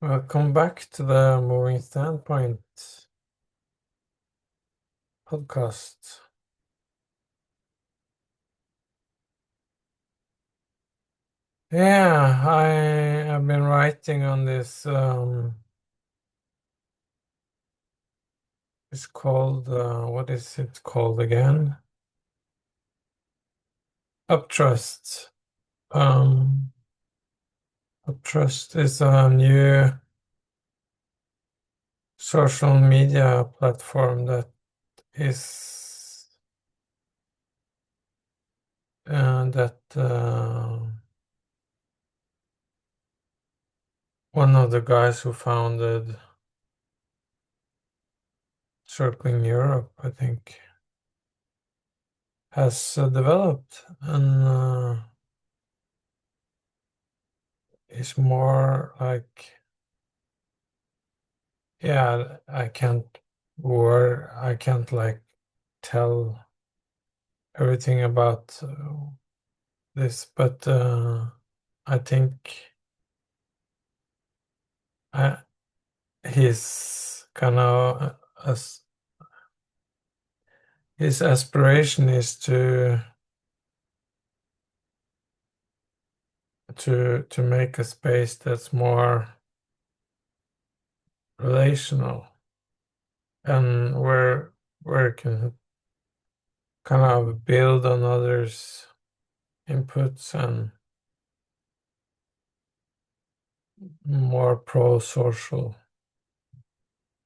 Welcome back to the Moving Standpoint podcast. Yeah, I have been writing on this. It's called, what is it called again? Uptrust. Um, Uptrust is a new social media platform that is one of the guys who founded Circling Europe, I think, has developed, and is more like, yeah, I can't like tell everything about this, but I think uh, his kind of as his aspiration is to make a space that's more relational, and where it can kind of build on others' inputs and more pro-social,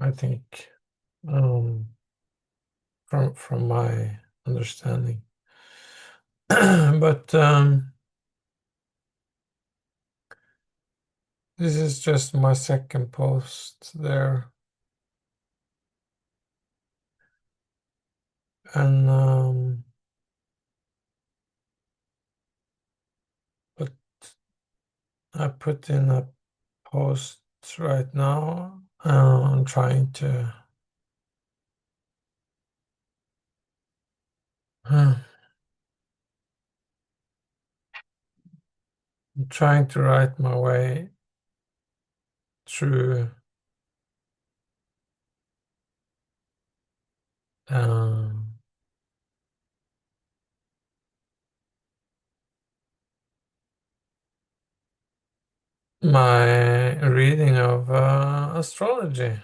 I think, from my understanding. But this is just my second post there, and but I put in a post right now. I'm trying to I'm trying to write my way through um, my reading of astrology.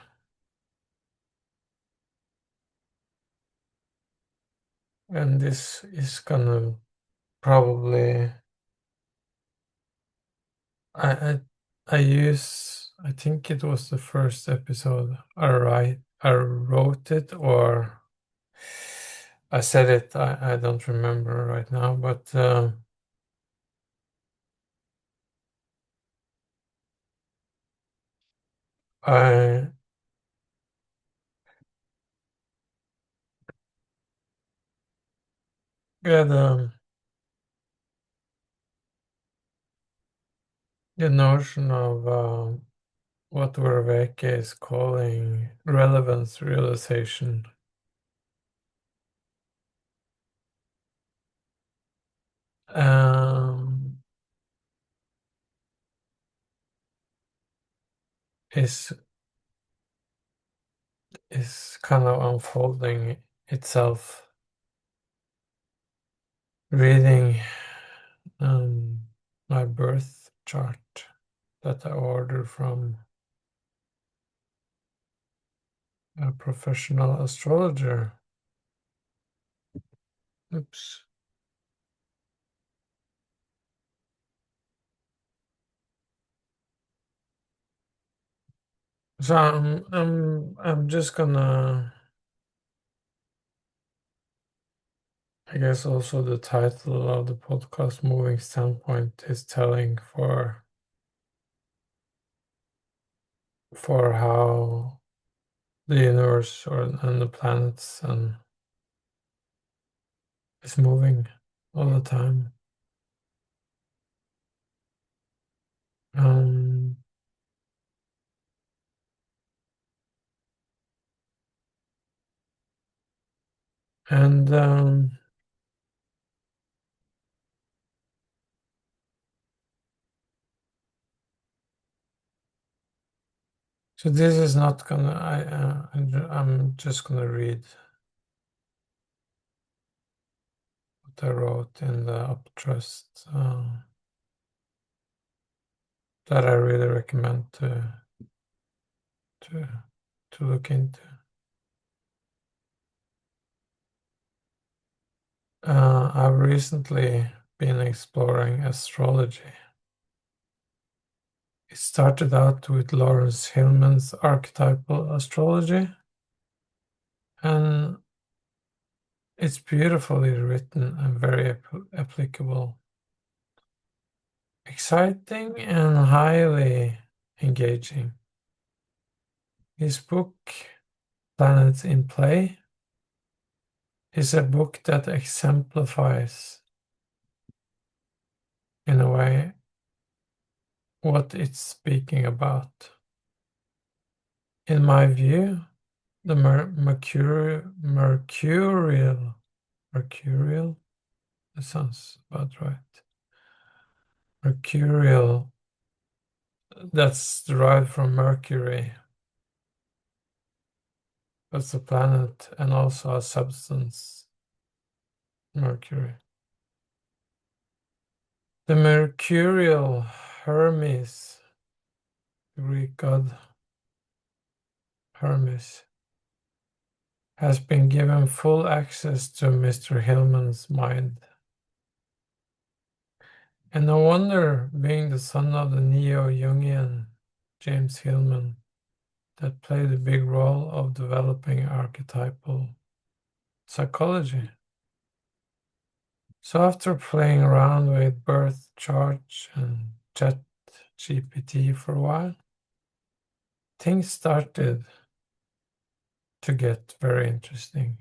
And this is gonna probably I I I think it was the first episode. I wrote it, or I said it. I don't remember right now, but I get the notion of what Verveake is calling relevance realization. Um, is is kind of unfolding itself, reading my birth chart that I ordered from a professional astrologer. Oops. So I'm just gonna, I guess also the title of the podcast, Moving Standpoint, is telling for how the universe and the planets and is moving all the time. Um, and So this is not gonna. I'm just gonna read what I wrote in the Uptrust that I really recommend to to look into. I've recently been exploring astrology. It started out with Lawrence Hillman's archetypal astrology, and it's beautifully written and very applicable, exciting, and highly engaging. His book, Planets in Play, is a book that exemplifies, in a way, what it's speaking about. In my view, the mercurial, that sounds about right. Mercurial, that's derived from Mercury. That's a planet and also a substance, Mercury. The mercurial Hermes, Greek god Hermes, has been given full access to Mr. Hillman's mind. And no wonder, being the son of the neo-Jungian James Hillman, that played a big role of developing archetypal psychology. So after playing around with birth charts and chat GPT for a while, things started to get very interesting.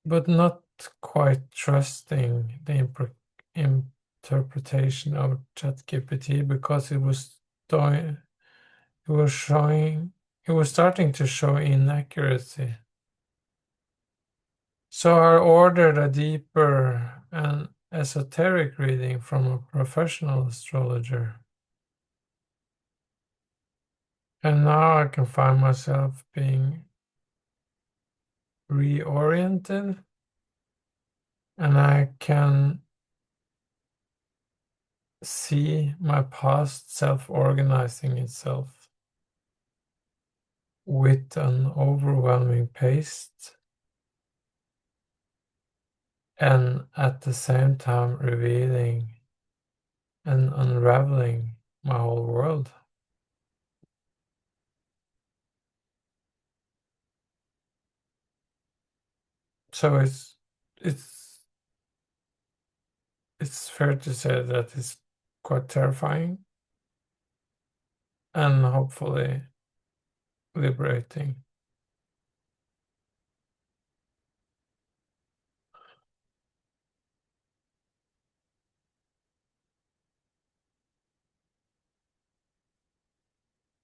But not quite trusting the interpretation of ChatGPT because it was starting to show inaccuracy. So I ordered a deeper and esoteric reading from a professional astrologer. And now I can find myself being reoriented, and I can see my past self organizing itself with an overwhelming pace, and at the same time revealing and unraveling my whole world. So it's fair to say that it's quite terrifying and hopefully liberating.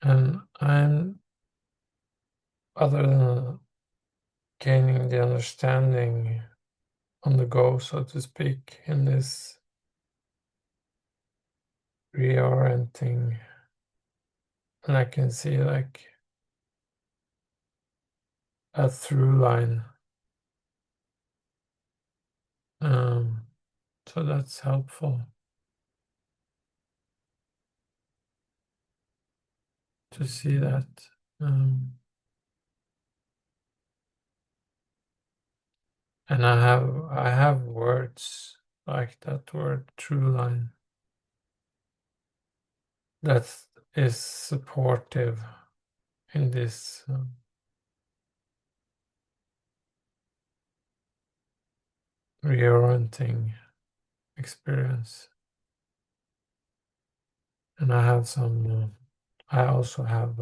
And I'm, other than gaining the understanding on the go, so to speak, in this reorienting, and I can see like a through line. So that's helpful to see that. And I have words like that word through line that is supportive in this reorienting experience. And I have some. I also have.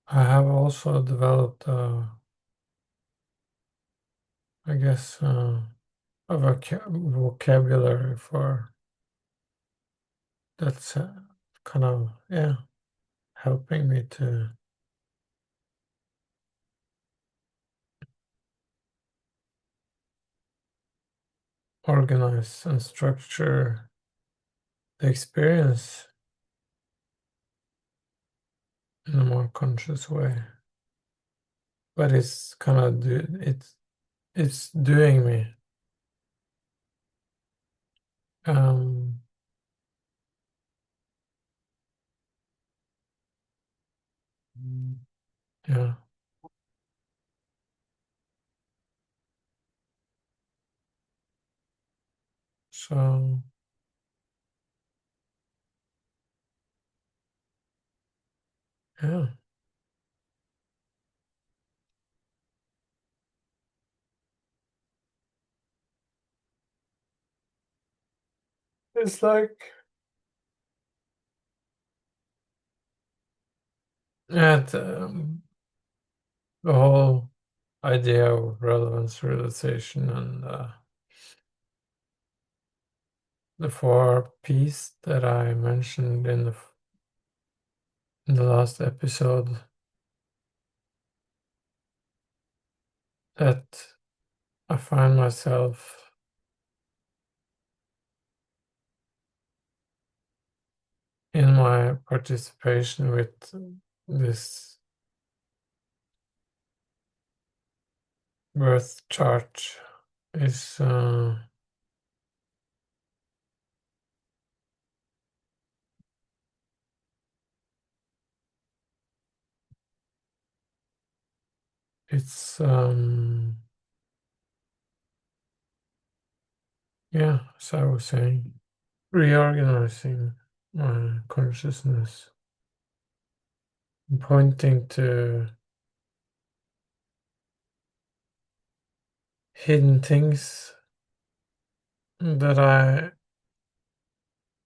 I have also developed, I guess, a vocabulary for that's kind of helping me to organize and structure the experience in a more conscious way. But it's kind of it's doing me. Um, yeah. So yeah, it's like yeah, the whole idea of relevance, realization, and the four P's that I mentioned in the last episode, that I find myself in my participation with this birth chart is it's yeah, as I was saying, reorganizing my consciousness, pointing to hidden things that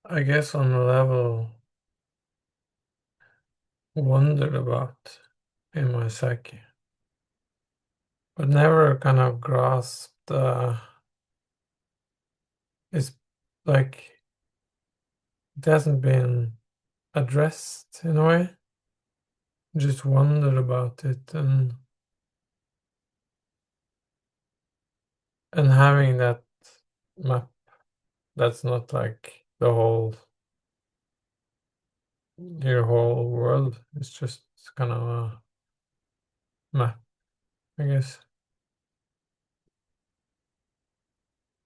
I guess on a level wondered about in my psyche, but never kind of grasped. It's like it hasn't been addressed in a way. Just wondered about it, and having that map that's not like your whole world. It's just kind of a map, I guess.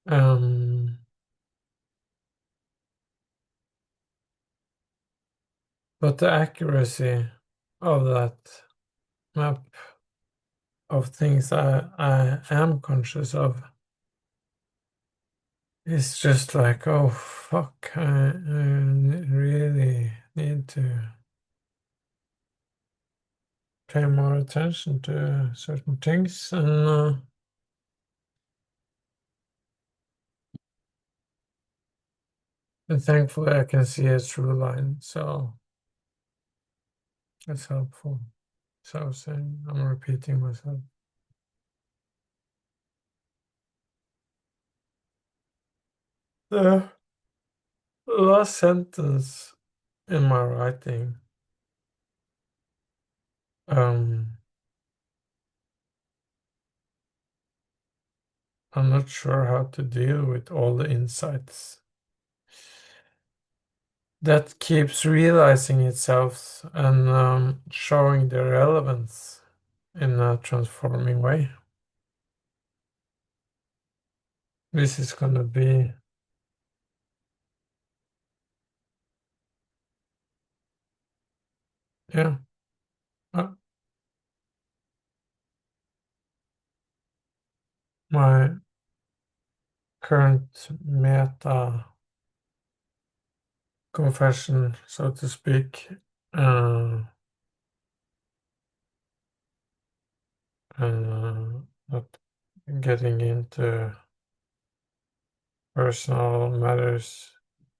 Um, but the accuracy of that map of things I am conscious of is just like, oh fuck, I really need to pay more attention to certain things, and thankfully I can see a through line, so that's helpful. So I was saying, I'm repeating myself. The last sentence in my writing, um, I'm not sure how to deal with all the insights that keeps realizing itself and showing their relevance in a transforming way. This is gonna be, yeah, uh, my current meta confession, so to speak, uh, and not getting into personal matters.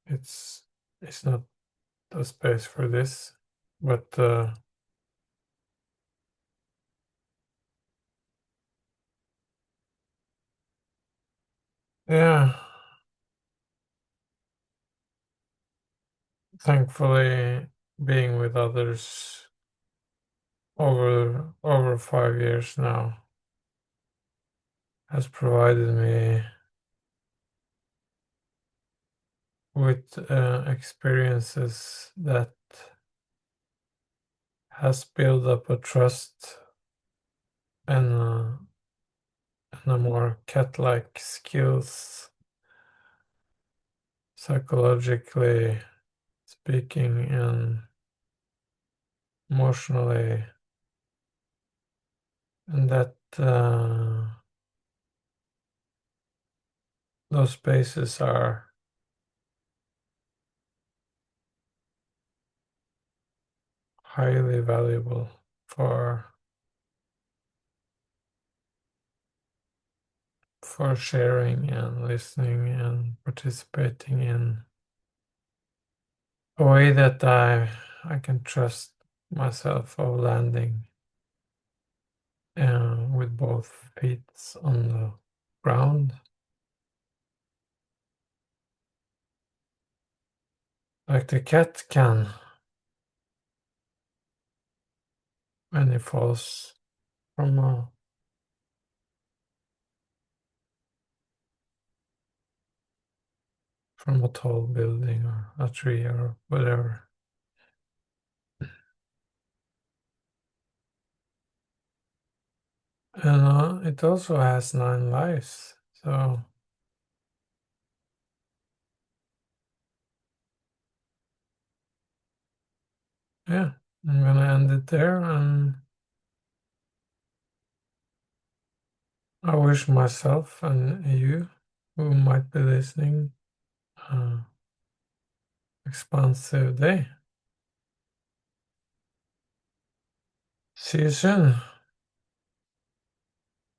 It's it's not the space for this, but yeah, thankfully being with others over 5 years now has provided me with experiences that has built up a trust and a more cat-like skills, psychologically speaking and emotionally, and that those spaces are highly valuable for sharing and listening and participating in a way that I can trust myself of landing with both feet on the ground, like the cat can when he falls from a tall building or a tree or whatever. And it also has 9 lives, so yeah, I'm gonna end it there, and I wish myself and you who might be listening expansive day. See you soon.